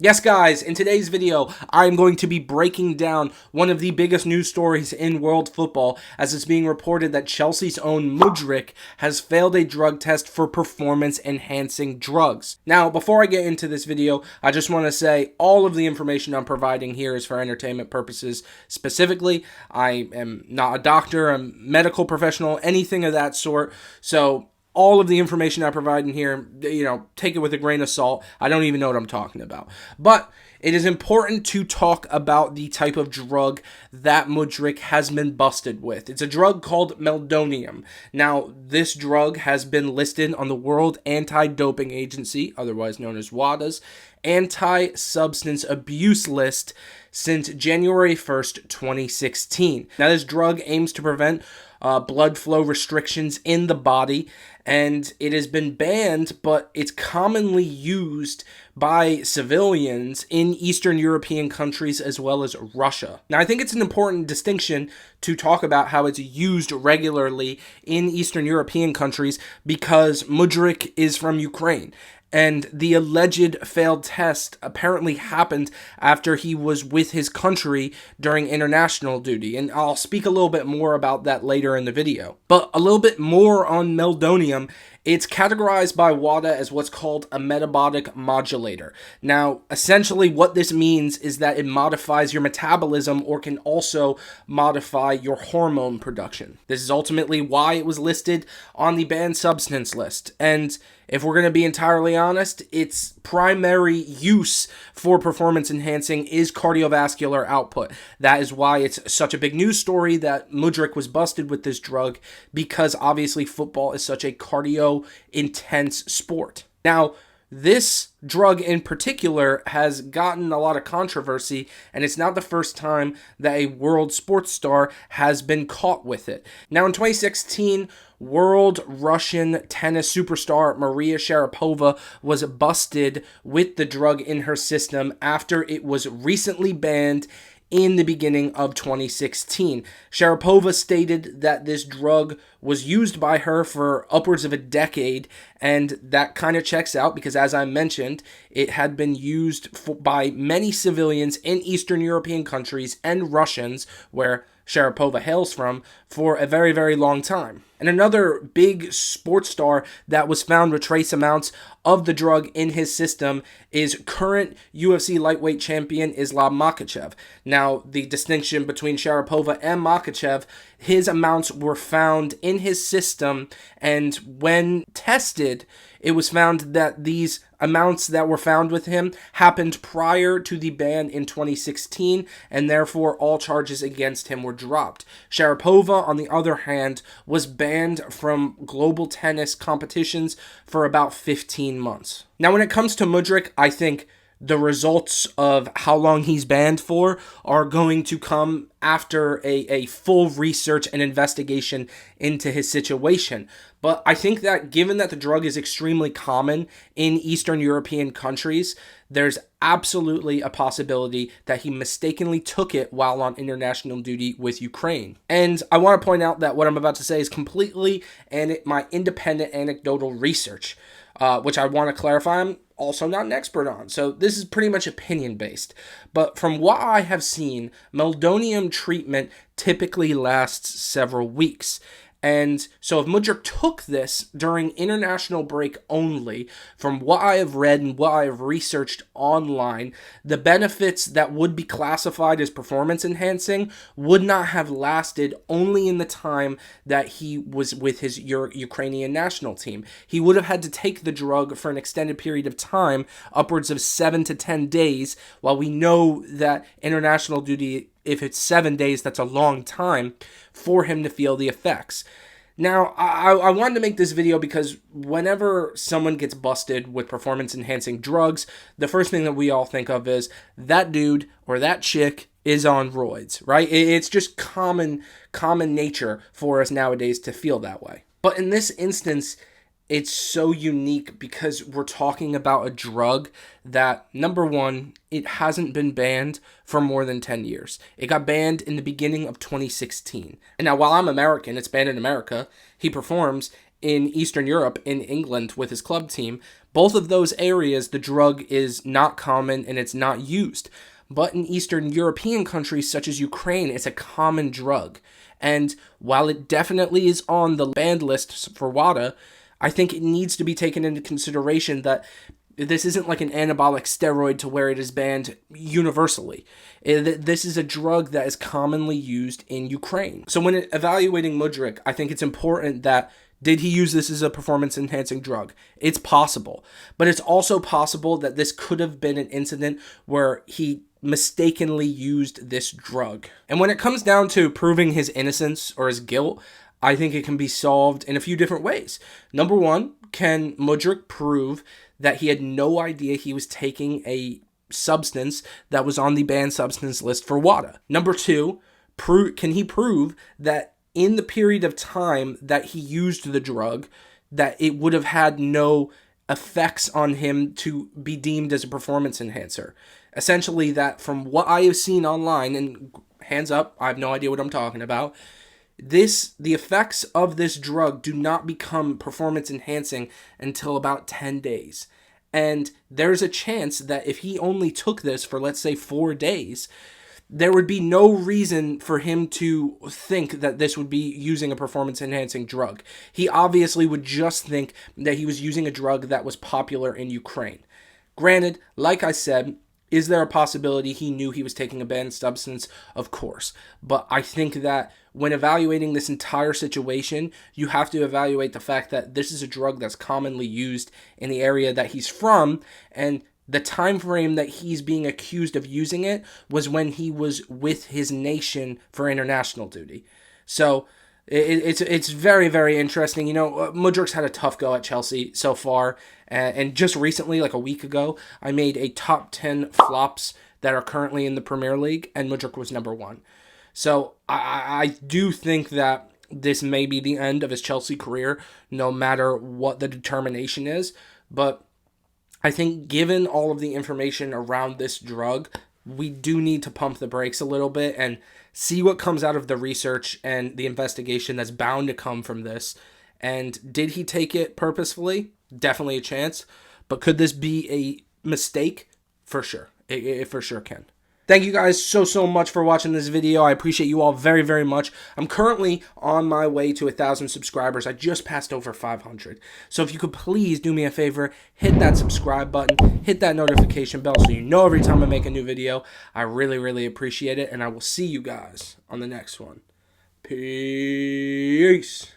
Yes, guys, in today's video, I'm going to be breaking down one of the biggest news stories in world football, as it's being reported that Chelsea's own Mudryk has failed a drug test for performance-enhancing drugs. Now, before I get into this video, I just want to say all of the information I'm providing here is for entertainment purposes specifically. I am not a doctor, a medical professional, anything of that sort, so all of the information I provide in here, take it with a grain of salt. I don't even know what I'm talking about. But it is important to talk about the type of drug that Mudryk has been busted with. It's a drug called meldonium. Now, this drug has been listed on the World Anti-Doping Agency, otherwise known as WADA's, anti-substance abuse list since January 1st, 2016. Now, this drug aims to prevent blood flow restrictions in the body, and it has been banned, but it's commonly used by civilians in Eastern European countries as well as Russia. Now, I think it's an important distinction to talk about how it's used regularly in Eastern European countries because Mudryk is from Ukraine. And the alleged failed test apparently happened after he was with his country during international duty. And I'll speak a little bit more about that later in the video. But a little bit more on meldonium. It's categorized by WADA as what's called a metabolic modulator. Now, essentially what this means is that it modifies your metabolism or can also modify your hormone production. This is ultimately why it was listed on the banned substance list. And if we're going to be entirely honest, its primary use for performance enhancing is cardiovascular output. That is why it's such a big news story that Mudryk was busted with this drug, because obviously football is such a cardio-intense sport. Now, this drug in particular has gotten a lot of controversy, and it's not the first time that a world sports star has been caught with it. Now, in 2016, world Russian tennis superstar Maria Sharapova was busted with the drug in her system after it was recently banned in the beginning of 2016. Sharapova stated that this drug was used by her for upwards of a decade, and that kind of checks out because, as I mentioned, it had been used by many civilians in Eastern European countries and Russians, where Sharapova hails from, for a very, very long time. And another big sports star that was found with trace amounts of the drug in his system is current UFC lightweight champion Islam Makhachev. Now, the distinction between Sharapova and Makhachev, his amounts were found in his system, and when tested, it was found that these amounts that were found with him happened prior to the ban in 2016, and therefore all charges against him were dropped. Sharapova, on the other hand, was banned from global tennis competitions for about 15 months. Now, when it comes to Mudryk, I think the results of how long he's banned for are going to come after a full research and investigation into his situation. But I think that given that the drug is extremely common in Eastern European countries, there's absolutely a possibility that he mistakenly took it while on international duty with Ukraine. And I want to point out that what I'm about to say is completely my independent anecdotal research, which I want to clarify I'm also not an expert on. So this is pretty much opinion-based. But from what I have seen, meldonium treatment typically lasts several weeks. And so if Mudryk took this during international break only, from what I have read and what I have researched online, the benefits that would be classified as performance enhancing would not have lasted only in the time that he was with his Ukrainian national team. He would have had to take the drug for an extended period of time, upwards of 7 to 10 days, while we know that international duty, if it's 7 days, that's a long time for him to feel the effects. Now, I wanted to make this video because whenever someone gets busted with performance-enhancing drugs, the first thing that we all think of is that dude or that chick is on roids, right? It's just common nature for us nowadays to feel that way. But in this instance, it's so unique because we're talking about a drug that, number one, it hasn't been banned for more than 10 years. It got banned in the beginning of 2016. And now, while I'm American, it's banned in America. He performs in Eastern Europe, in England, with his club team. Both of those areas, the drug is not common and it's not used. But in Eastern European countries such as Ukraine, it's a common drug. And while it definitely is on the banned list for WADA, I think it needs to be taken into consideration that this isn't like an anabolic steroid to where it is banned universally. This is a drug that is commonly used in Ukraine. So when evaluating Mudryk, I think it's important that, did he use this as a performance-enhancing drug? It's possible. But it's also possible that this could have been an incident where he mistakenly used this drug. And when it comes down to proving his innocence or his guilt, I think it can be solved in a few different ways. Number one, can Mudryk prove that he had no idea he was taking a substance that was on the banned substance list for WADA? Number two, can he prove that in the period of time that he used the drug, that it would have had no effects on him to be deemed as a performance enhancer? Essentially, that from what I have seen online, and hands up, I have no idea what I'm talking about, the effects of this drug do not become performance enhancing until about 10 days. And there's a chance that if he only took this for, let's say, 4 days, there would be no reason for him to think that this would be using a performance-enhancing drug. He obviously would just think that he was using a drug that was popular in Ukraine. Granted, like I said, is there a possibility he knew he was taking a banned substance? Of course. But I think that when evaluating this entire situation, you have to evaluate the fact that this is a drug that's commonly used in the area that he's from, and the time frame that he's being accused of using it was when he was with his nation for international duty. So it's very, very interesting. You know, Mudryk's had a tough go at Chelsea so far, and just recently, like a week ago, I made a top 10 flops that are currently in the Premier League, and Mudryk was number 1. So I do think that this may be the end of his Chelsea career, no matter what the determination is. But I think given all of the information around this drug, we do need to pump the brakes a little bit and see what comes out of the research and the investigation that's bound to come from this. And did he take it purposefully? Definitely a chance. But could this be a mistake? For sure. It for sure can. Thank you guys so much for watching this video. I appreciate you all very, very much. I'm currently on my way to 1,000 subscribers. I just passed over 500. So if you could please do me a favor, hit that subscribe button, hit that notification bell so you know every time I make a new video. I really, really appreciate it, and I will see you guys on the next one. Peace.